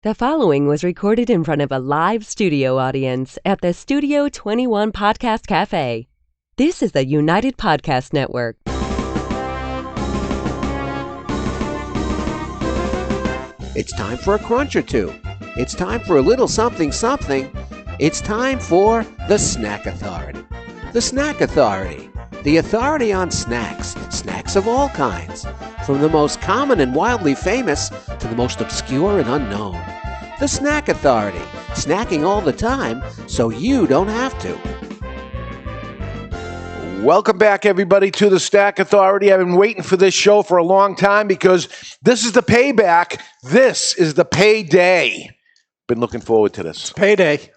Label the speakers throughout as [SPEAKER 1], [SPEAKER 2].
[SPEAKER 1] The following was recorded in front of a live studio audience at the Studio 21 Podcast Café. This is the United Podcast Network.
[SPEAKER 2] It's time for a crunch or two. It's time for a little something something. It's time for the Snack Authority. The Snack Authority. The authority on snacks. Snacks of all kinds. From the most common and wildly famous to the most obscure and unknown. The Snack Authority. Snacking all the time so you don't have to.
[SPEAKER 3] Welcome back, everybody, to the Snack Authority. I've been waiting for this show for a long time because this is the payback. This is the payday. Been looking forward to this.
[SPEAKER 4] Payday.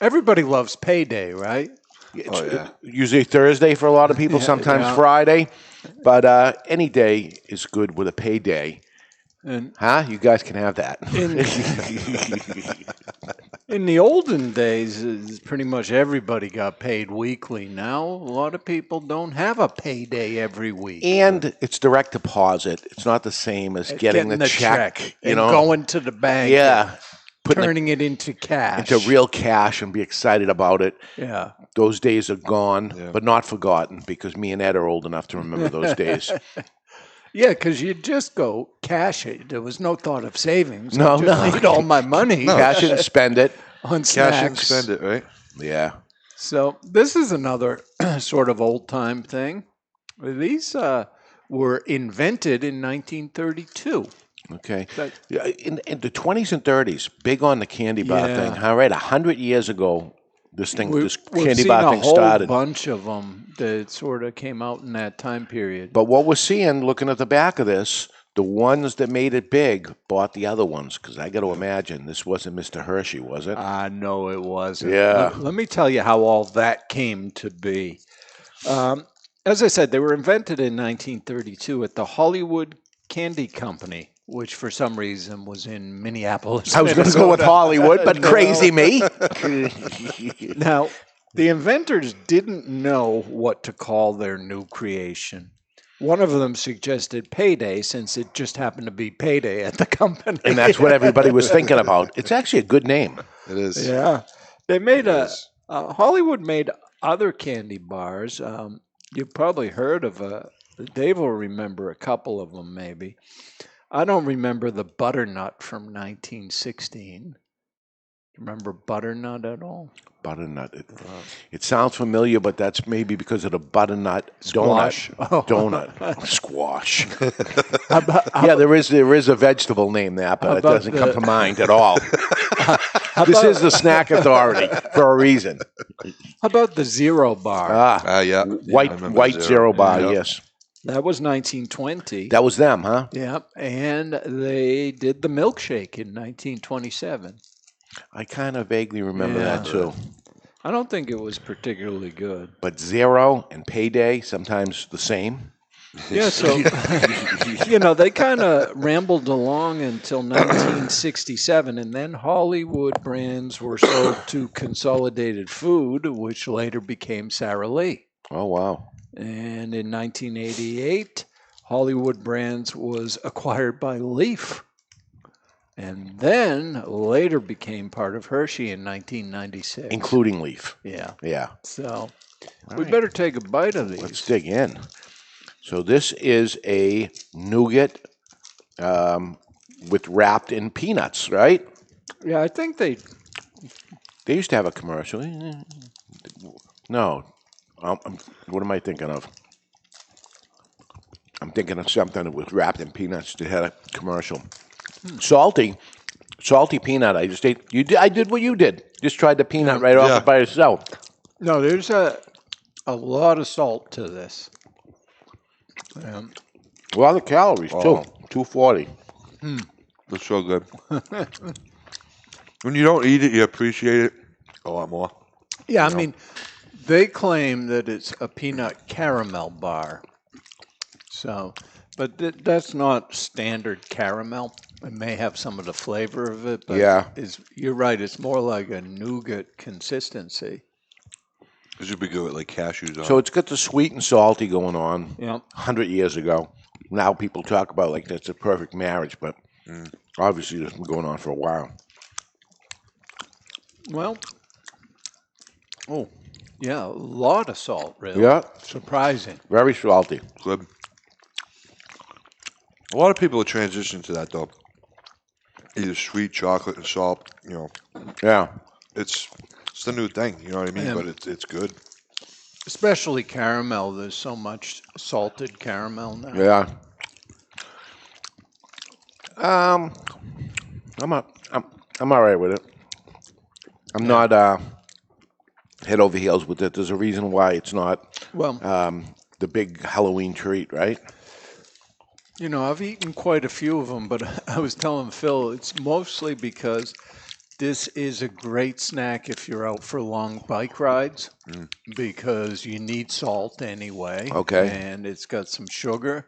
[SPEAKER 4] Everybody loves payday, right?
[SPEAKER 3] It's usually Thursday for a lot of people, sometimes Friday. But any day is good with a payday.
[SPEAKER 4] And
[SPEAKER 3] You guys can have that.
[SPEAKER 4] in the olden days, pretty much everybody got paid weekly. Now, a lot of people don't have a payday every week.
[SPEAKER 3] And it's direct deposit. It's not the same as getting the check.
[SPEAKER 4] And going to the bank.
[SPEAKER 3] Yeah.
[SPEAKER 4] Turning it into cash.
[SPEAKER 3] Into real cash and be excited about it.
[SPEAKER 4] Yeah.
[SPEAKER 3] Those days are gone, but not forgotten because me and Ed are old enough to remember those days.
[SPEAKER 4] Yeah, because you just go cash it. There was no thought of savings.
[SPEAKER 3] No,
[SPEAKER 4] I just need all my money.
[SPEAKER 3] Cash it and spend it.
[SPEAKER 4] On snacks.
[SPEAKER 5] Cash and spend it, right?
[SPEAKER 3] Yeah.
[SPEAKER 4] So this is another sort of old-time thing. These were invented in 1932.
[SPEAKER 3] Okay. In the 20s and 30s, big on the candy bar thing. All right, 100 years ago, this candy bar thing started.
[SPEAKER 4] A whole bunch of them that sort of came out in that time period.
[SPEAKER 3] But what we're seeing, looking at the back of this, the ones that made it big bought the other ones, because I got to imagine this wasn't Mr. Hershey, was it?
[SPEAKER 4] No, it wasn't.
[SPEAKER 3] Yeah.
[SPEAKER 4] Let me tell you how all that came to be. As I said, they were invented in 1932 at the Hollywood Candy Company, which for some reason was in Minneapolis.
[SPEAKER 3] I was going to go with Hollywood, but crazy me.
[SPEAKER 4] Now, the inventors didn't know what to call their new creation. One of them suggested PayDay, since it just happened to be payday at the company.
[SPEAKER 3] And that's what everybody was thinking about. It's actually a good name.
[SPEAKER 5] It is.
[SPEAKER 4] Yeah. They made Hollywood made other candy bars. You've probably heard of Dave will remember a couple of them, maybe. I don't remember the butternut from 1916. Remember butternut at all?
[SPEAKER 3] Butternut. It sounds familiar, but that's maybe because of the butternut
[SPEAKER 4] Squash.
[SPEAKER 3] donut. Squash. There is a vegetable named that, but it doesn't come to mind at all. This is the Snack Authority for a reason.
[SPEAKER 4] How about the Zero Bar?
[SPEAKER 3] White Zero Bar, yes.
[SPEAKER 4] That was 1920.
[SPEAKER 3] That was them, huh?
[SPEAKER 4] Yep, and they did the milkshake in 1927.
[SPEAKER 3] I kind of vaguely remember that, too.
[SPEAKER 4] I don't think it was particularly good.
[SPEAKER 3] But Zero and Payday, sometimes the same.
[SPEAKER 4] Yeah, so, they kind of rambled along until 1967, and then Hollywood brands were sold to Consolidated Food, which later became Sara Lee.
[SPEAKER 3] Oh, wow.
[SPEAKER 4] And in 1988, Hollywood Brands was acquired by Leaf. And then later became part of Hershey in 1996.
[SPEAKER 3] Including Leaf.
[SPEAKER 4] Yeah.
[SPEAKER 3] Yeah.
[SPEAKER 4] So we better take a bite of these.
[SPEAKER 3] Let's dig in. So this is a nougat with wrapped in peanuts, right?
[SPEAKER 4] Yeah, I think they
[SPEAKER 3] used to have a commercial. No. What am I thinking of? I'm thinking of something that was wrapped in peanuts that had a commercial. Salty peanut. I just ate. I did what you did. Just tried the peanut right off by itself.
[SPEAKER 4] No, there's a lot of salt to this.
[SPEAKER 3] A lot of calories too. 240.
[SPEAKER 5] That's so good. When you don't eat it, you appreciate it a lot more.
[SPEAKER 4] Yeah, I mean, they claim that it's a peanut caramel bar. So, but that's not standard caramel. It may have some of the flavor of it, but you're right. It's more like a nougat consistency.
[SPEAKER 5] It should be good with like cashews on.
[SPEAKER 3] So it's got the sweet and salty going on.
[SPEAKER 4] Yeah.
[SPEAKER 3] 100 years ago. Now people talk about like that's a perfect marriage, but Obviously, this has been going on for a while.
[SPEAKER 4] Well, yeah, a lot of salt, really.
[SPEAKER 3] Yeah.
[SPEAKER 4] Surprising.
[SPEAKER 3] Very salty.
[SPEAKER 5] Good. A lot of people are transitioning to that, though. Either sweet chocolate and salt,
[SPEAKER 3] Yeah.
[SPEAKER 5] It's the new thing, you know what I mean?
[SPEAKER 4] Yeah.
[SPEAKER 5] But it's good.
[SPEAKER 4] Especially caramel. There's so much salted caramel now.
[SPEAKER 3] Yeah. I'm all right with it. I'm not head over heels with it. There's a reason why it's not the big Halloween treat, right?
[SPEAKER 4] I've eaten quite a few of them, but I was telling Phil it's mostly because this is a great snack if you're out for long bike rides because you need salt anyway.
[SPEAKER 3] Okay.
[SPEAKER 4] And it's got some sugar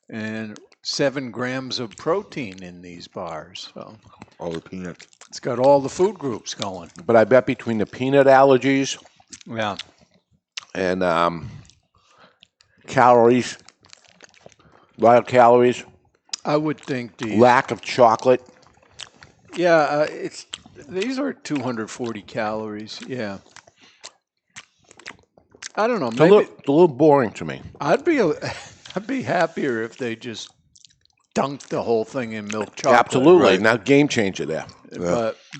[SPEAKER 4] and 7 grams of protein in these bars. So
[SPEAKER 5] All the peanuts.
[SPEAKER 4] it's got all the food groups going.
[SPEAKER 3] But I bet between the peanut allergies
[SPEAKER 4] Yeah.
[SPEAKER 3] and calories, a lot of calories,
[SPEAKER 4] I would think
[SPEAKER 3] lack of chocolate.
[SPEAKER 4] Yeah, these are 240 calories. Yeah. I don't know.
[SPEAKER 3] It's
[SPEAKER 4] Maybe
[SPEAKER 3] a little boring to me.
[SPEAKER 4] I'd be happier if they just dunked the whole thing in milk chocolate.
[SPEAKER 3] Absolutely.
[SPEAKER 5] right.
[SPEAKER 3] Now, game changer there.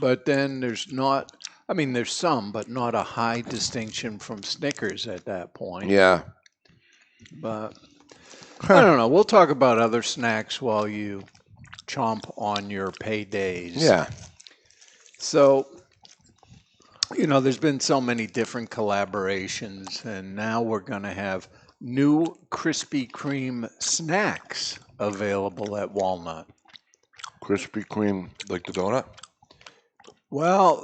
[SPEAKER 4] But then there's not. I mean, there's some, but not a high distinction from Snickers at that point.
[SPEAKER 3] Yeah.
[SPEAKER 4] But I don't know. We'll talk about other snacks while you chomp on your paydays.
[SPEAKER 3] Yeah.
[SPEAKER 4] So, there's been so many different collaborations, and now we're going to have new Krispy Kreme snacks available at Walnut.
[SPEAKER 3] Krispy Kreme.
[SPEAKER 5] Like the donut?
[SPEAKER 4] Well,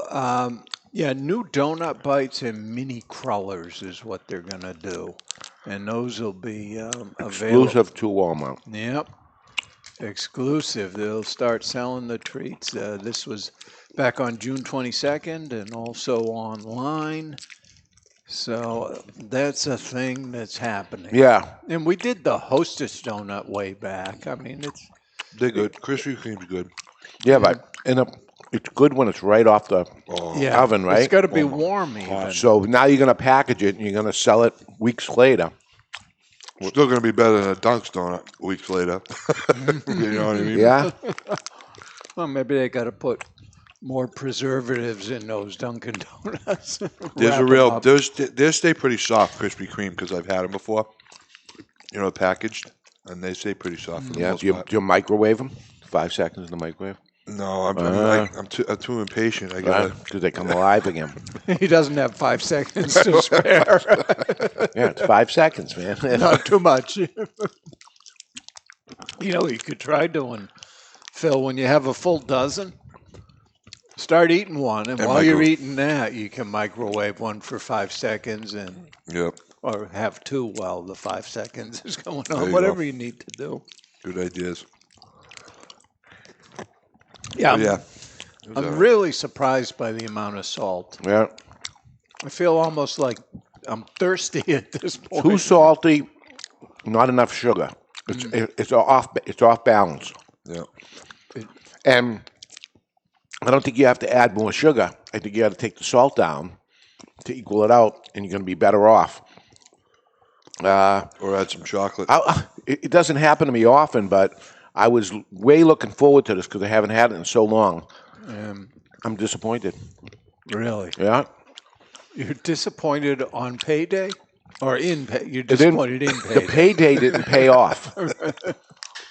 [SPEAKER 4] new donut bites and mini crullers is what they're going to do. And those will be available.
[SPEAKER 3] Exclusive to Walmart.
[SPEAKER 4] Yep. Exclusive. They'll start selling the treats. This was back on June 22nd and also online. So that's a thing that's happening.
[SPEAKER 3] Yeah.
[SPEAKER 4] And we did the Hostess donut way back. I mean,
[SPEAKER 5] They're good. Krispy Kreme's good.
[SPEAKER 3] Yeah, but it's good when it's right off the oven, right?
[SPEAKER 4] It's got to be warm even.
[SPEAKER 3] So now you're going to package it and you're going to sell it weeks later.
[SPEAKER 5] Still going to be better than a Dunk's donut weeks later. You know what I mean?
[SPEAKER 3] Yeah.
[SPEAKER 4] Well, maybe they got to put more preservatives in those Dunkin' Donuts.
[SPEAKER 5] They stay pretty soft, Krispy Kreme, because I've had them before. Packaged, and they stay pretty soft for the most part.
[SPEAKER 3] Do you microwave them? 5 seconds in the microwave?
[SPEAKER 5] No, I'm too impatient. I gotta
[SPEAKER 3] because they come alive again.
[SPEAKER 4] He doesn't have 5 seconds to spare.
[SPEAKER 3] Yeah, it's 5 seconds, man.
[SPEAKER 4] Not too much. You could try doing, Phil, when you have a full dozen, start eating one, and while you're eating that, you can microwave one for 5 seconds, or have two while the 5 seconds is going on. Whatever you need to do.
[SPEAKER 5] Good ideas.
[SPEAKER 4] Yeah, I'm really surprised by the amount of salt.
[SPEAKER 3] Yeah.
[SPEAKER 4] I feel almost like I'm thirsty at this point.
[SPEAKER 3] Too salty, not enough sugar. It's off balance.
[SPEAKER 5] Yeah.
[SPEAKER 3] And I don't think you have to add more sugar. I think you got to take the salt down to equal it out, and you're going to be better off.
[SPEAKER 5] Or add some chocolate.
[SPEAKER 3] It doesn't happen to me often, but I was way looking forward to this because I haven't had it in so long. I'm disappointed.
[SPEAKER 4] Really?
[SPEAKER 3] Yeah.
[SPEAKER 4] You're disappointed on payday? Or you're disappointed in payday?
[SPEAKER 3] The payday didn't pay off.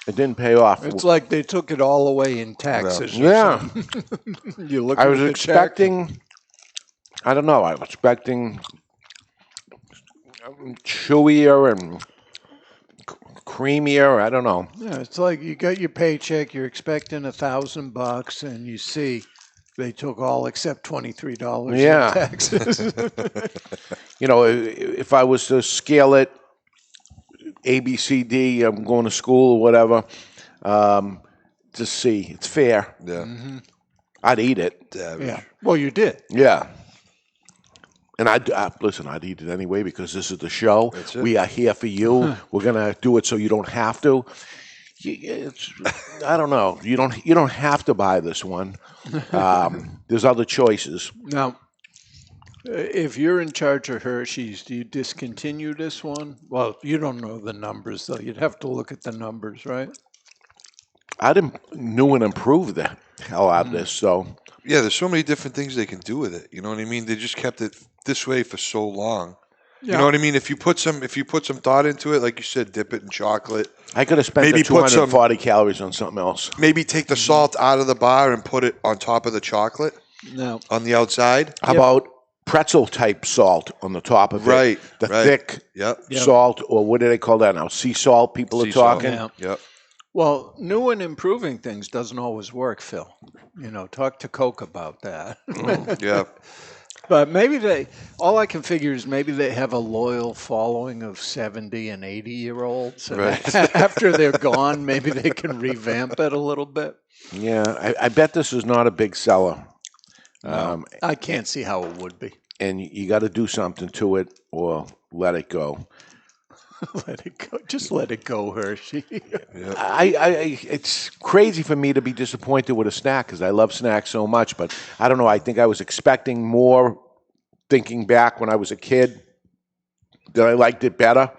[SPEAKER 3] It didn't pay off.
[SPEAKER 4] It's like they took it all away in taxes.
[SPEAKER 3] Yeah.
[SPEAKER 4] You look.
[SPEAKER 3] I was expecting. I don't know. I was expecting chewier and creamier. I don't know.
[SPEAKER 4] Yeah, it's like you got your paycheck. You're expecting $1,000, and you see they took all except $23 in taxes.
[SPEAKER 3] If I was to scale it, A, B, C, D, I'm going to school or whatever, to see. It's fair.
[SPEAKER 5] Yeah.
[SPEAKER 4] Mm-hmm.
[SPEAKER 3] I'd eat it.
[SPEAKER 4] Yeah. Well, you did.
[SPEAKER 3] Yeah. And I'd eat it anyway because this is the show. We are here for you. We're going to do it so you don't have to. I don't know. You don't have to buy this one. There's other choices.
[SPEAKER 4] Now, if you're in charge of Hershey's, do you discontinue this one? Well, you don't know the numbers, though. You'd have to look at the numbers, right?
[SPEAKER 3] I didn't new and improve the hell out of this. So
[SPEAKER 5] yeah, there's so many different things they can do with it. You know what I mean? They just kept it this way for so long. Yeah. You know what I mean? If you put some thought into it, like you said, dip it in chocolate.
[SPEAKER 3] I could have spent maybe 240 calories on something else.
[SPEAKER 5] Maybe take the salt out of the bar and put it on top of the chocolate.
[SPEAKER 4] No.
[SPEAKER 5] On the outside.
[SPEAKER 3] How about pretzel type salt on the top of it?
[SPEAKER 5] Right.
[SPEAKER 3] The thick salt, or what do they call that now? Sea salt. People are talking.
[SPEAKER 4] Yeah.
[SPEAKER 5] Yep.
[SPEAKER 4] Well, new and improving things doesn't always work, Phil. Talk to Coke about that.
[SPEAKER 5] Yeah.
[SPEAKER 4] But maybe all I can figure is maybe they have a loyal following of 70 and 80-year-olds.
[SPEAKER 5] Right.
[SPEAKER 4] After they're gone, maybe they can revamp it a little bit.
[SPEAKER 3] Yeah, I bet this is not a big seller.
[SPEAKER 4] No, I can't see how it would be.
[SPEAKER 3] And you got to do something to it or let it go.
[SPEAKER 4] Let it go. Just let it go, Hershey.
[SPEAKER 3] It's crazy for me to be disappointed with a snack because I love snacks so much. But I don't know. I think I was expecting more thinking back when I was a kid that I liked it better.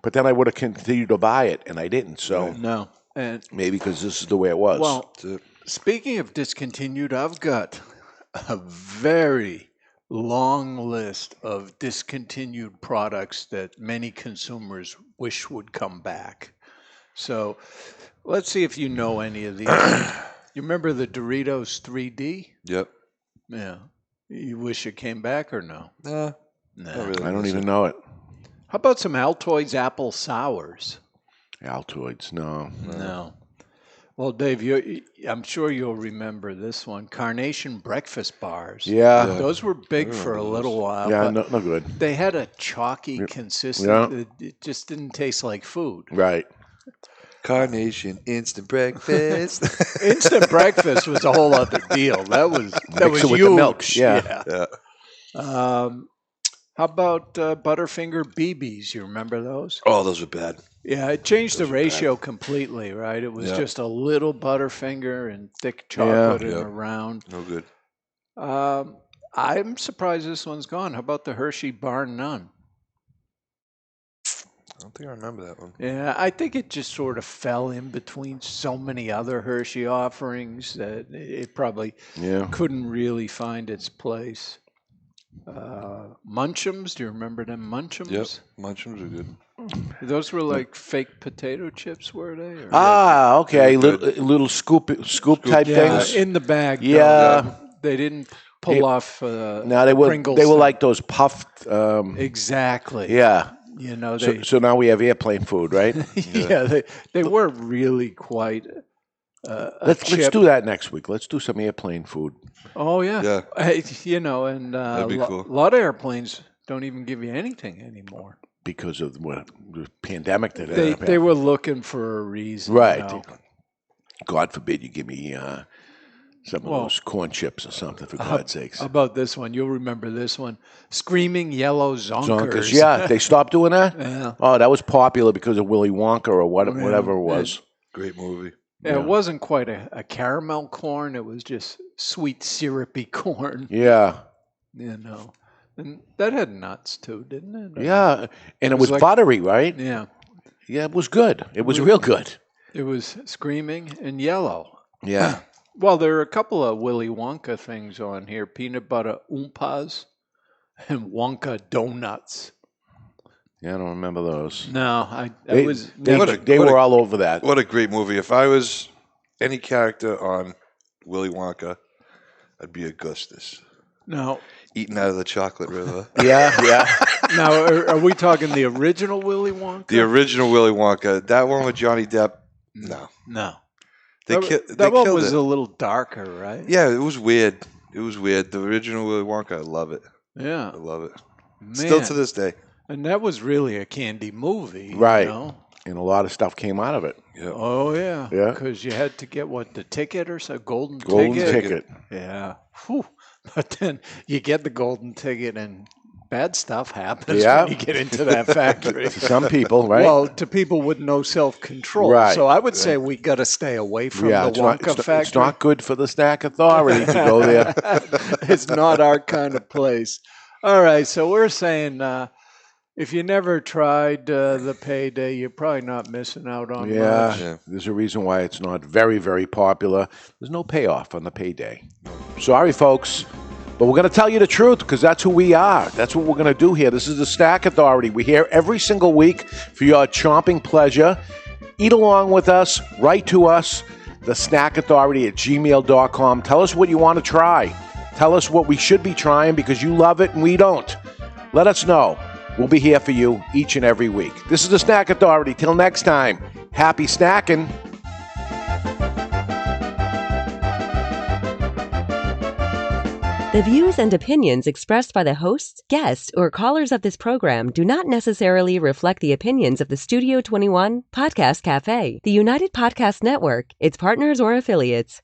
[SPEAKER 3] But then I would have continued to buy it, and I didn't. So
[SPEAKER 4] no. And
[SPEAKER 3] maybe because this is the way it was.
[SPEAKER 4] Well, speaking of discontinued, I've got a very long list of discontinued products that many consumers wish would come back. So let's see if you know any of these. You remember the Doritos 3D?
[SPEAKER 5] Yep.
[SPEAKER 4] Yeah. You wish it came back or no?
[SPEAKER 5] No.
[SPEAKER 3] Really. I don't even know it.
[SPEAKER 4] How about some Altoids apple sours?
[SPEAKER 3] Altoids, no.
[SPEAKER 4] Well, Dave, I'm sure you'll remember this one. Carnation breakfast bars.
[SPEAKER 3] Yeah.
[SPEAKER 4] Those were big for a little while.
[SPEAKER 3] Yeah, no good.
[SPEAKER 4] They had a chalky consistency. It just didn't taste like food.
[SPEAKER 3] Right.
[SPEAKER 5] Carnation instant breakfast.
[SPEAKER 4] Instant breakfast was a whole other deal. That was
[SPEAKER 3] with
[SPEAKER 4] huge.
[SPEAKER 3] The milk. Yeah.
[SPEAKER 4] How about Butterfinger BBs? You remember those?
[SPEAKER 5] Oh, those were bad.
[SPEAKER 4] Yeah, it changed the ratio completely, right? It was just a little Butterfinger and thick chocolate and around.
[SPEAKER 5] No good.
[SPEAKER 4] I'm surprised this one's gone. How about the Hershey Bar None?
[SPEAKER 5] I don't think I remember that one.
[SPEAKER 4] Yeah, I think it just sort of fell in between so many other Hershey offerings that it probably couldn't really find its place. Munchums, do you remember them Munchums?
[SPEAKER 5] Yep, Munchums are good.
[SPEAKER 4] Those were like fake potato chips, were they?
[SPEAKER 3] Or okay, little scoop type things
[SPEAKER 4] in the bag.
[SPEAKER 3] Yeah,
[SPEAKER 4] they didn't pull off.
[SPEAKER 3] No, they were
[SPEAKER 4] Pringles
[SPEAKER 3] they were like those puffed.
[SPEAKER 4] Exactly.
[SPEAKER 3] Yeah.
[SPEAKER 4] So
[SPEAKER 3] now we have airplane food, right?
[SPEAKER 4] they were really quite.
[SPEAKER 3] Let's do that next week. Let's do some airplane food.
[SPEAKER 4] Oh yeah. And
[SPEAKER 5] that'd be cool.
[SPEAKER 4] A lot of airplanes don't even give you anything anymore
[SPEAKER 3] because of the pandemic that
[SPEAKER 4] they were looking for a reason,
[SPEAKER 3] right? God forbid you give me some of those corn chips or something, for God's sakes.
[SPEAKER 4] How about this one? You'll remember this one. Screaming Yellow Zonkers.
[SPEAKER 3] Yeah, they stopped doing that?
[SPEAKER 4] Yeah.
[SPEAKER 3] Oh, that was popular because of Willy Wonka or whatever it was.
[SPEAKER 5] Great movie.
[SPEAKER 4] Yeah, it wasn't quite a caramel corn. It was just sweet, syrupy corn.
[SPEAKER 3] Yeah.
[SPEAKER 4] And that had nuts, too, didn't it?
[SPEAKER 3] Yeah, and it was like, buttery, right?
[SPEAKER 4] Yeah.
[SPEAKER 3] Yeah, it was good. It was real good.
[SPEAKER 4] It was screaming and yellow.
[SPEAKER 3] Yeah.
[SPEAKER 4] Well, there are a couple of Willy Wonka things on here. Peanut butter Oompas and Wonka donuts.
[SPEAKER 3] Yeah, I don't remember those.
[SPEAKER 4] No,
[SPEAKER 3] they were all over that.
[SPEAKER 5] What a great movie. If I was any character on Willy Wonka, I'd be Augustus.
[SPEAKER 4] No.
[SPEAKER 5] Eating out of the chocolate river.
[SPEAKER 3] Yeah.
[SPEAKER 4] Now, are we talking the original Willy Wonka?
[SPEAKER 5] The original Willy Wonka. That one with Johnny Depp? No.
[SPEAKER 4] That one was a little darker, right?
[SPEAKER 5] Yeah, it was weird. The original Willy Wonka, I love it.
[SPEAKER 4] Yeah.
[SPEAKER 5] I love it.
[SPEAKER 4] Man.
[SPEAKER 5] Still to this day.
[SPEAKER 4] And that was really a candy movie.
[SPEAKER 3] Right. And a lot of stuff came out of it.
[SPEAKER 5] Yep.
[SPEAKER 4] Oh, yeah.
[SPEAKER 3] Yeah.
[SPEAKER 4] Because you had to get, the ticket or so? Golden
[SPEAKER 3] ticket.
[SPEAKER 4] Yeah. Whew. But then you get the golden ticket and bad stuff happens
[SPEAKER 3] Yeah.
[SPEAKER 4] when you get into that factory.
[SPEAKER 3] Some people, right?
[SPEAKER 4] Well, to people with no self-control.
[SPEAKER 3] Right.
[SPEAKER 4] So I would say we got to stay away from the
[SPEAKER 3] it's
[SPEAKER 4] Wonka
[SPEAKER 3] not,
[SPEAKER 4] factory.
[SPEAKER 3] it's not good for the Snack Authority to go there.
[SPEAKER 4] It's not our kind of place. All right, so we're saying if you never tried the PayDay, you're probably not missing out on much.
[SPEAKER 5] Yeah.
[SPEAKER 3] There's a reason why it's not very, very popular. There's no payoff on the PayDay. Sorry, folks. But we're going to tell you the truth because that's who we are. That's what we're going to do here. This is the Snack Authority. We're here every single week for your chomping pleasure. Eat along with us. Write to us, thesnackauthority@gmail.com. Tell us what you want to try. Tell us what we should be trying because you love it and we don't. Let us know. We'll be here for you each and every week. This is the Snack Authority. Till next time, happy snacking.
[SPEAKER 1] The views and opinions expressed by the hosts, guests, or callers of this program do not necessarily reflect the opinions of the Studio 21 Podcast Café, the United Podcast Network, its partners, or affiliates.